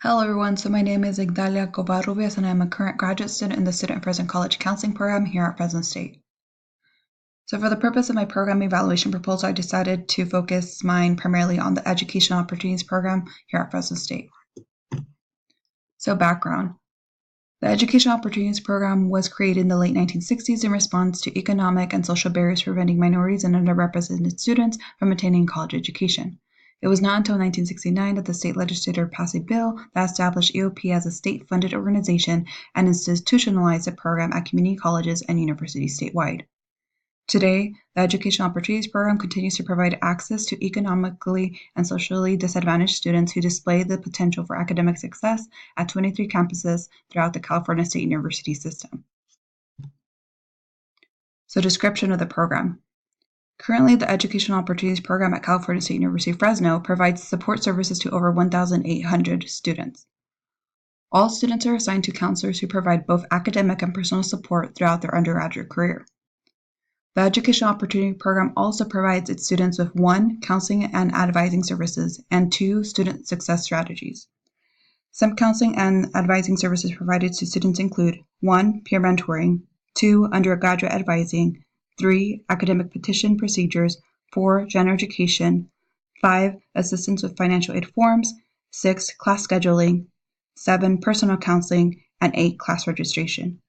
Hello everyone, so my name is Igdalia Covarrubias and I'm a current graduate student in the Student Affairs and College Counseling program here at Fresno State. So for the purpose of my program evaluation proposal, I decided to focus mine primarily on the Educational Opportunities program here at Fresno State. So background. The Educational Opportunities program was created in the late 1960s in response to economic and social barriers preventing minorities and underrepresented students from attaining college education. It was not until 1969 that the state legislature passed a bill that established EOP as a state-funded organization and institutionalized the program at community colleges and universities statewide. Today, the Educational Opportunities Program continues to provide access to economically and socially disadvantaged students who display the potential for academic success at 23 campuses throughout the California State University system. So, description of the program. Currently, the Educational Opportunities Program at California State University Fresno provides support services to over 1,800 students. All students are assigned to counselors who provide both academic and personal support throughout their undergraduate career. The Educational Opportunity Program also provides its students with 1. Counseling and advising services, and 2. Student success strategies. Some counseling and advising services provided to students include 1. Peer mentoring, 2. Undergraduate advising, 3. Academic petition procedures, 4. General education, 5. Assistance with financial aid forms, 6. Class scheduling, 7. Personal counseling, and 8. Class registration.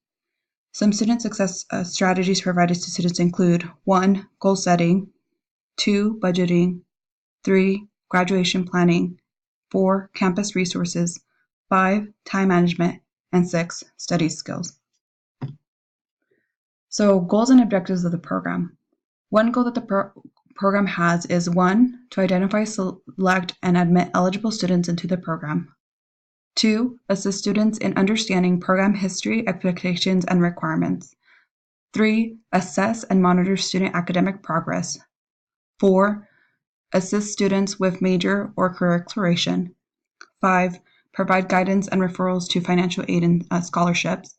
Some student success strategies provided to students include 1. Goal setting, 2. Budgeting, 3. Graduation planning, 4. Campus resources, 5. Time management, and 6. Study skills. So, goals and objectives of the program. One goal that the program has is 1. To identify, select, and admit eligible students into the program. 2. Assist students in understanding program history, expectations, and requirements. 3. Assess and monitor student academic progress. 4. Assist students with major or career exploration. 5. Provide guidance and referrals to financial aid and scholarships.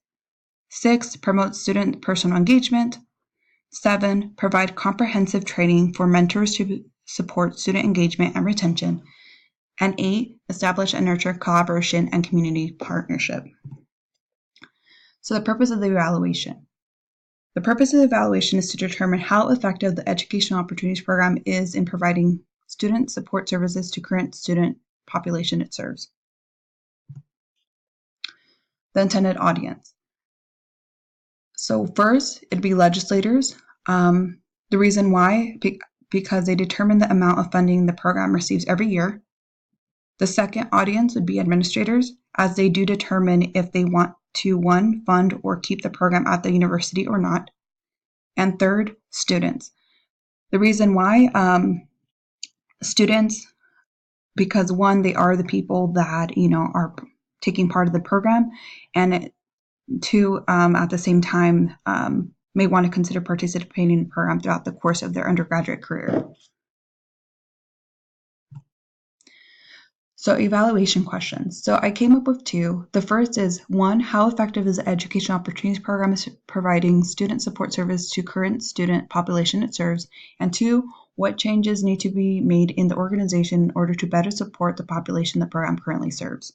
6. Promote student personal engagement. 7. Provide comprehensive training for mentors to support student engagement and retention. And 8. Establish and nurture collaboration and community partnership. So the purpose of the evaluation. The purpose of the evaluation is to determine how effective the Educational Opportunities Program is in providing student support services to current student population it serves. The intended audience. So first, it'd be legislators. The reason why, because they determine the amount of funding the program receives every year. The second audience would be administrators, as they do determine if they want to, 1, fund or keep the program at the university or not. And third, students. The reason why, students, because 1, they are the people that, are taking part of the program, and 2, at the same time, may want to consider participating in the program throughout the course of their undergraduate career. So evaluation questions. So I came up with 2. The first is 1, how effective is the Educational Opportunities Program is providing student support service to current student population it serves? And 2, what changes need to be made in the organization in order to better support the population the program currently serves?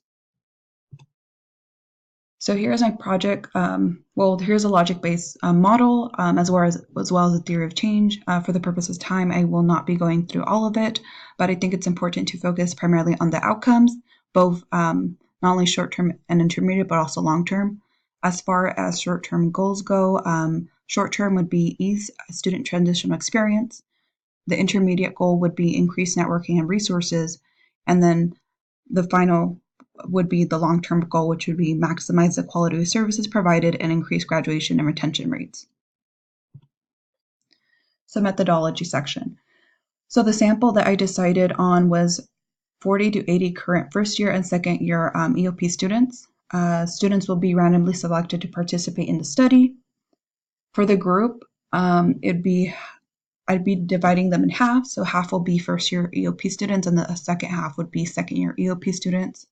So here's my project. Here's a logic-based model as well as a theory of change. For the purpose of time, I will not be going through all of it, but I think it's important to focus primarily on the outcomes, both not only short-term and intermediate, but also long-term. As far as short-term goals go, short-term would be ease student transitional experience. The intermediate goal would be increased networking and resources, and then the final would be the long-term goal, which would be maximize the quality of services provided and increase graduation and retention rates. So methodology section. So the sample that I decided on was 40 to 80 current first year and second year EOP students. Students will be randomly selected to participate in the study. For the group, I'd be dividing them in half. So half will be first year EOP students and the second half would be second year EOP students.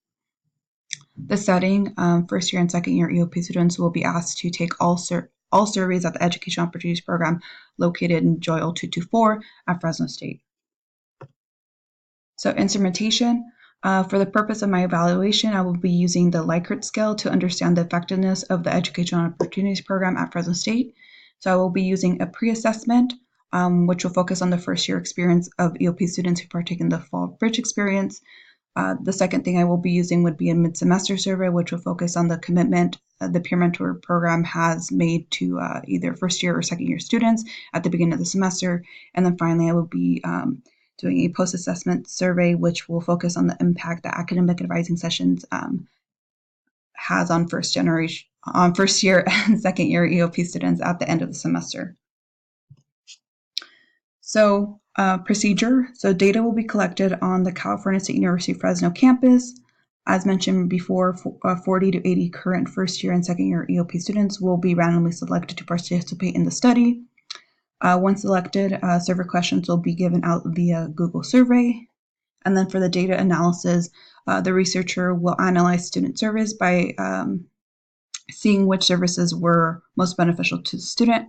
The setting, first year and second year EOP students will be asked to take all surveys at the Educational Opportunities Program located in JOIL 224 at Fresno State. So instrumentation, For the purpose of my evaluation, I will be using the Likert scale to understand the effectiveness of the Educational Opportunities Program at Fresno State. So I will be using a pre-assessment, which will focus on the first year experience of EOP students who partake in the Fall Bridge experience. The second thing I will be using would be a mid-semester survey, which will focus on the commitment the peer mentor program has made to either first year or second year students at the beginning of the semester. And then finally, I will be doing a post-assessment survey, which will focus on the impact that academic advising sessions has on first year and second year EOP students at the end of the semester. So procedure. So data will be collected on the California State University Fresno campus. As mentioned before, 40 to 80 current first year and second year EOP students will be randomly selected to participate in the study. Once selected, survey questions will be given out via Google Survey. And then for the data analysis, the researcher will analyze student surveys by seeing which services were most beneficial to the student.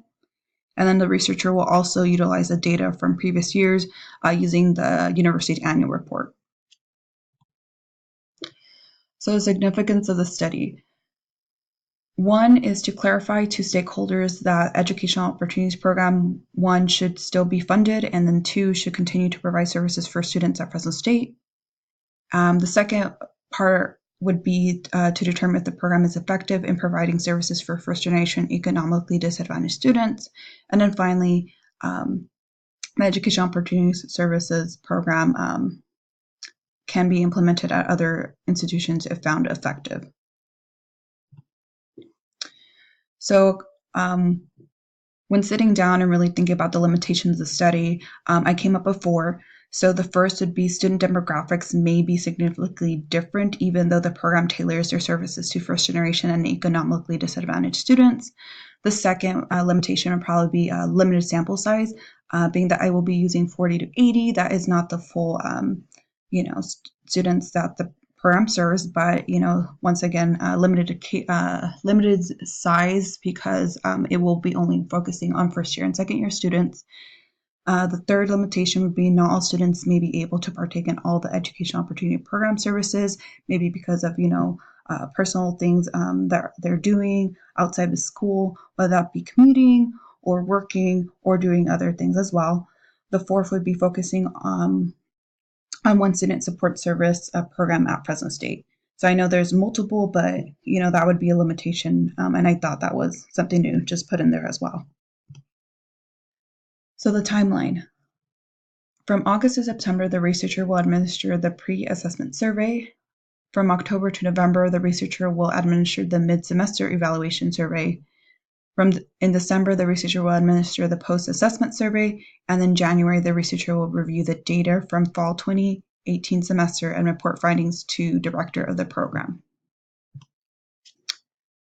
And then the researcher will also utilize the data from previous years using the university annual report. So the significance of the study. One is to clarify to stakeholders that Educational Opportunities Program, one, should still be funded, and then two, should continue to provide services for students at Fresno State. The second part would be to determine if the program is effective in providing services for first-generation economically disadvantaged students. And then finally, the Educational Opportunities Services Program can be implemented at other institutions if found effective. So when sitting down and really thinking about the limitations of the study, I came up with four. So the first would be student demographics may be significantly different, even though the program tailors their services to first generation and economically disadvantaged students. The second limitation would probably be a limited sample size, being that I will be using 40 to 80. That is not the full, students that the program serves, but once again, limited size because it will be only focusing on first year and second year students. The third limitation would be not all students may be able to partake in all the Educational Opportunity Program services, maybe because of personal things that they're doing outside of school, whether that be commuting or working or doing other things as well. The fourth would be focusing on one student support service program at Fresno State. So I know there's multiple, but that would be a limitation, and I thought that was something to just put in there as well. So the timeline. From August to September, the researcher will administer the pre-assessment survey. From October to November, the researcher will administer the mid-semester evaluation survey. In December, the researcher will administer the post-assessment survey, and in January, the researcher will review the data from fall 2018 semester and report findings to director of the program.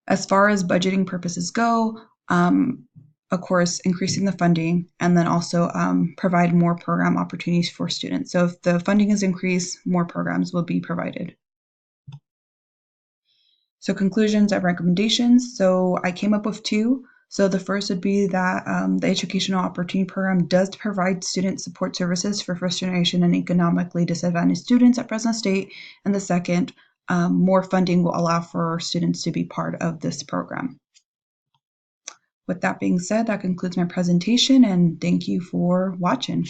As far as budgeting purposes go, of course, increasing the funding, and then also provide more program opportunities for students. So if the funding is increased, more programs will be provided. So conclusions and recommendations. So I came up with two. So the first would be that the Educational Opportunity Program does provide student support services for first generation and economically disadvantaged students at Fresno State. And the second, more funding will allow for students to be part of this program. With that being said, that concludes my presentation, and thank you for watching.